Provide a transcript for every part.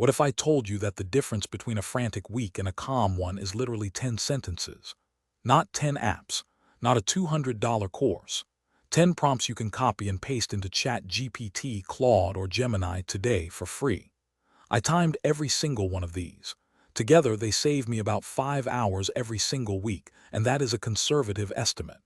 What if I told you that the difference between a frantic week and a calm one is literally 10 sentences? Not 10 apps, not a $200 course. 10 prompts you can copy and paste into ChatGPT, Claude, or Gemini today for free. I timed every single one of these. Together, they save me about 5 hours every single week, and that is a conservative estimate.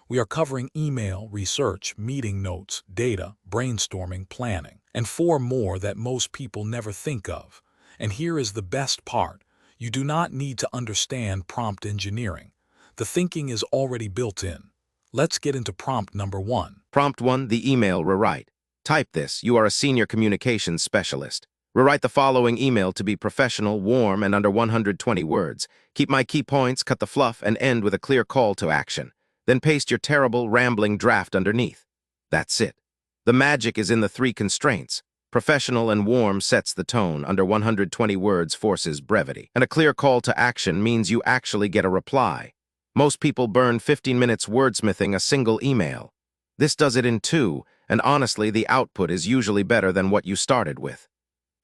We are covering email, research, meeting notes, data, brainstorming, planning, and 4 more that most people never think of. And here is the best part. You do not need to understand prompt engineering. The thinking is already built in. Let's get into prompt number 1. Prompt 1, the email rewrite. Type this. You are a senior communications specialist. Rewrite the following email to be professional, warm, and under 120 words. Keep my key points, cut the fluff, and end with a clear call to action. Then paste your terrible, rambling draft underneath. That's it. The magic is in the 3 constraints. Professional and warm sets the tone, under 120 words forces brevity, and a clear call to action means you actually get a reply. Most people burn 15 minutes wordsmithing a single email. This does it in 2, and honestly, the output is usually better than what you started with.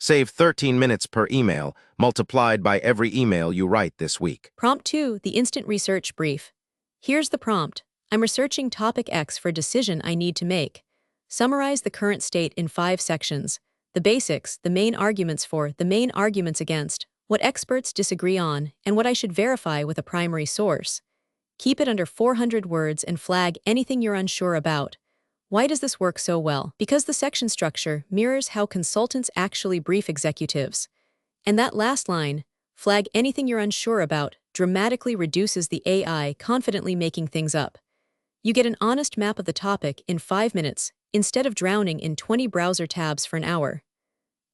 Save 13 minutes per email, multiplied by every email you write this week. Prompt 2, the instant research brief. Here's the prompt. I'm researching topic X for a decision I need to make. Summarize the current state in 5 sections. The basics, the main arguments for, the main arguments against, what experts disagree on, and what I should verify with a primary source. Keep it under 400 words and flag anything you're unsure about. Why does this work so well? Because the section structure mirrors how consultants actually brief executives. And that last line, flag anything you're unsure about, dramatically reduces the AI confidently making things up. You get an honest map of the topic in 5 minutes, instead of drowning in 20 browser tabs for an hour.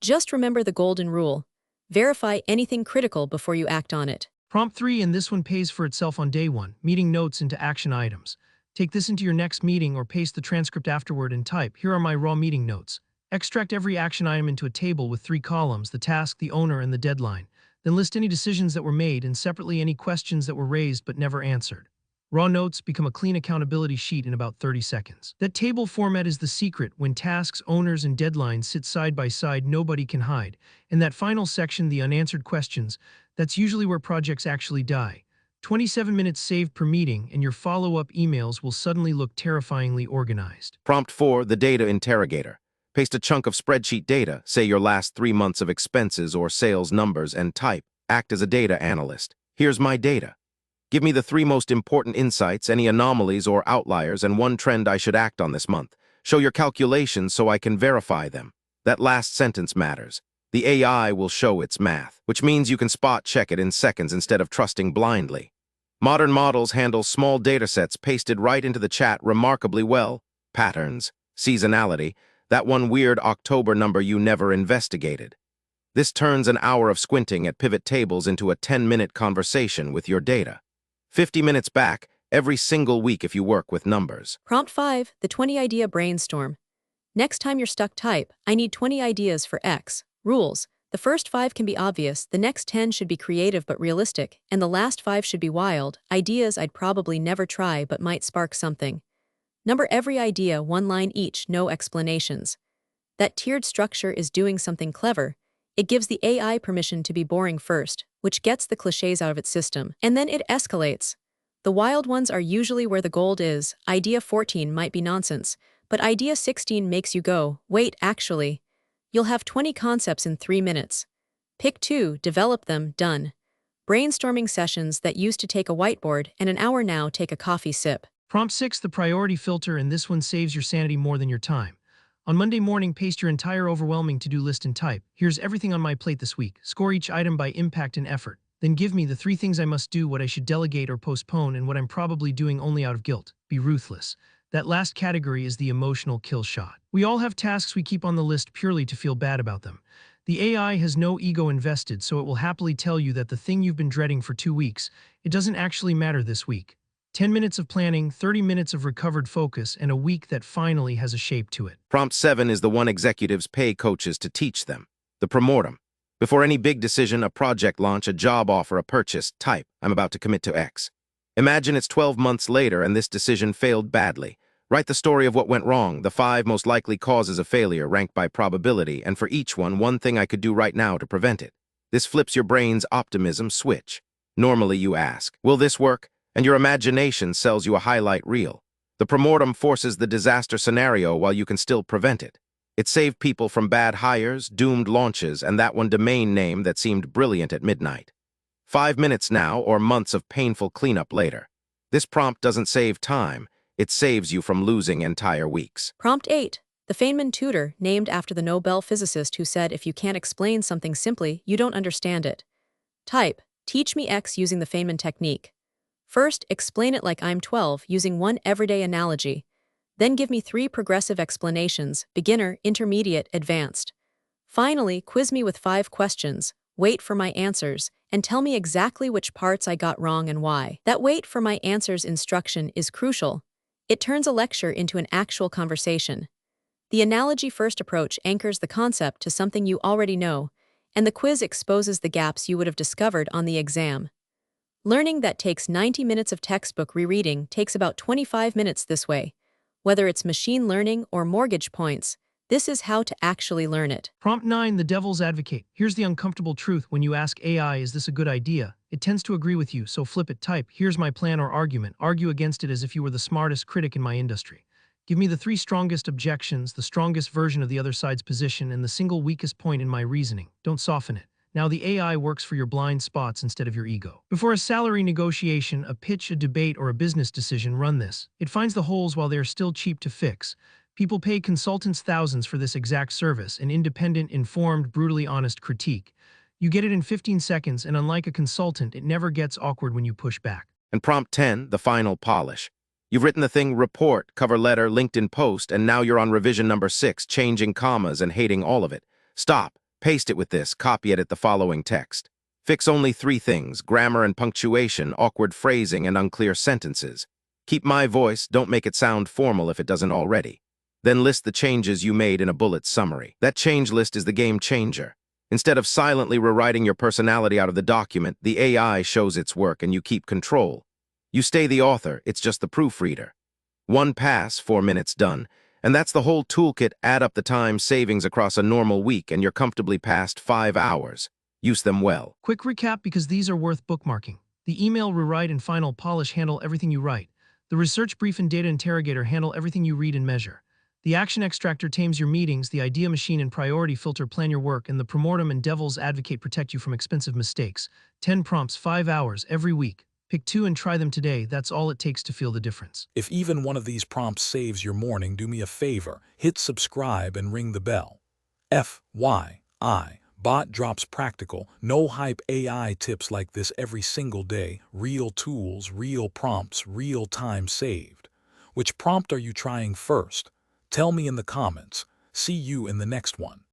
Just remember the golden rule. Verify anything critical before you act on it. Prompt 3, and this one pays for itself on day 1, meeting notes into action items. Take this into your next meeting or paste the transcript afterward and type, here are my raw meeting notes. Extract every action item into a table with 3 columns, the task, the owner, and the deadline. Then list any decisions that were made and separately any questions that were raised but never answered. Raw notes become a clean accountability sheet in about 30 seconds. That table format is the secret. When tasks, owners, and deadlines sit side by side, nobody can hide. In that final section, the unanswered questions, that's usually where projects actually die. 27 minutes saved per meeting, and your follow-up emails will suddenly look terrifyingly organized. Prompt 4, the data interrogator. Paste a chunk of spreadsheet data, say your last 3 months of expenses or sales numbers, and type, act as a data analyst. Here's my data. Give me the 3 most important insights, any anomalies or outliers, and 1 trend I should act on this month. Show your calculations so I can verify them. That last sentence matters. The AI will show its math, which means you can spot check it in seconds instead of trusting blindly. Modern models handle small datasets pasted right into the chat remarkably well. Patterns, seasonality, that one weird October number you never investigated. This turns an hour of squinting at pivot tables into a 10-minute conversation with your data. 50 minutes back every single week if you work with numbers. Prompt 5, the 20-idea brainstorm. Next time you're stuck, type, I need 20 ideas for X. Rules. The first 5 can be obvious, the next 10 should be creative but realistic, and the last 5 should be wild, ideas I'd probably never try but might spark something. Number every idea 1 line each, no explanations. That tiered structure is doing something clever. It gives the AI permission to be boring first, which gets the cliches out of its system, and then it escalates. The wild ones are usually where the gold is. Idea 14 might be nonsense, but idea 16 makes you go, wait, actually. You'll have 20 concepts in 3 minutes. Pick 2, develop them, done. Brainstorming sessions that used to take a whiteboard and an hour now take a coffee sip. Prompt 6, the priority filter, and this one saves your sanity more than your time. On Monday morning, paste your entire overwhelming to-do list and type, here's everything on my plate this week. Score each item by impact and effort. Then give me the 3 things I must do, what I should delegate or postpone, and what I'm probably doing only out of guilt. Be ruthless. That last category is the emotional kill shot. We all have tasks we keep on the list purely to feel bad about them. The AI has no ego invested, so it will happily tell you that the thing you've been dreading for 2 weeks, it doesn't actually matter this week. 10 minutes of planning, 30 minutes of recovered focus, and a week that finally has a shape to it. Prompt 7 is the one executives pay coaches to teach them. The promortem. Before any big decision, a project launch, a job offer, a purchase, type, I'm about to commit to X. Imagine it's 12 months later and this decision failed badly. Write the story of what went wrong, the 5 most likely causes of failure ranked by probability, and for each one thing I could do right now to prevent it. This flips your brain's optimism switch. Normally you ask, will this work? And your imagination sells you a highlight reel. The promortem forces the disaster scenario while you can still prevent it. It saved people from bad hires, doomed launches, and that one domain name that seemed brilliant at midnight. 5 minutes now, or months of painful cleanup later. This prompt doesn't save time, it saves you from losing entire weeks. Prompt 8. The Feynman tutor, named after the Nobel physicist who said if you can't explain something simply, you don't understand it. Type, teach me X using the Feynman technique. First, explain it like I'm 12 using one everyday analogy. Then give me 3 progressive explanations, beginner, intermediate, advanced. Finally, quiz me with 5 questions, wait for my answers, and tell me exactly which parts I got wrong and why. That wait for my answers instruction is crucial. It turns a lecture into an actual conversation. The analogy-first approach anchors the concept to something you already know, and the quiz exposes the gaps you would have discovered on the exam. Learning that takes 90 minutes of textbook rereading takes about 25 minutes this way. Whether it's machine learning or mortgage points, this is how to actually learn it. Prompt 9, the devil's advocate. Here's the uncomfortable truth. When you ask AI, is this a good idea? It tends to agree with you, so flip it. Type, here's my plan or argument. Argue against it as if you were the smartest critic in my industry. Give me the 3 strongest objections, the strongest version of the other side's position, and the single weakest point in my reasoning. Don't soften it. Now the AI works for your blind spots instead of your ego. Before a salary negotiation, a pitch, a debate, or a business decision, run this. It finds the holes while they are still cheap to fix. People pay consultants thousands for this exact service, an independent, informed, brutally honest critique. You get it in 15 seconds, and unlike a consultant, it never gets awkward when you push back. And prompt 10, the final polish. You've written the thing report, cover letter, LinkedIn post, and now you're on revision number 6, changing commas and hating all of it. Stop. Paste it with this, copy edit the following text. Fix only 3 things, grammar and punctuation, awkward phrasing, and unclear sentences. Keep my voice, don't make it sound formal if it doesn't already. Then list the changes you made in a bullet summary. That change list is the game changer. Instead of silently rewriting your personality out of the document, the AI shows its work and you keep control. You stay the author, it's just the proofreader. 1 pass, 4 minutes done. And that's the whole toolkit. Add up the time savings across a normal week and you're comfortably past 5 hours. Use them well. Quick recap because these are worth bookmarking. The email rewrite and final polish handle everything you write. The research brief and data interrogator handle everything you read and measure. The action extractor tames your meetings, the idea machine and priority filter plan your work, and the promortem and devil's advocate protect you from expensive mistakes. 10 prompts, 5 hours, every week. Pick 2 and try them today. That's all it takes to feel the difference. If even one of these prompts saves your morning, do me a favor, hit subscribe and ring the bell. FYI, Bot drops practical, no-hype AI tips like this every single day, real tools, real prompts, real time saved. Which prompt are you trying first? Tell me in the comments. See you in the next one.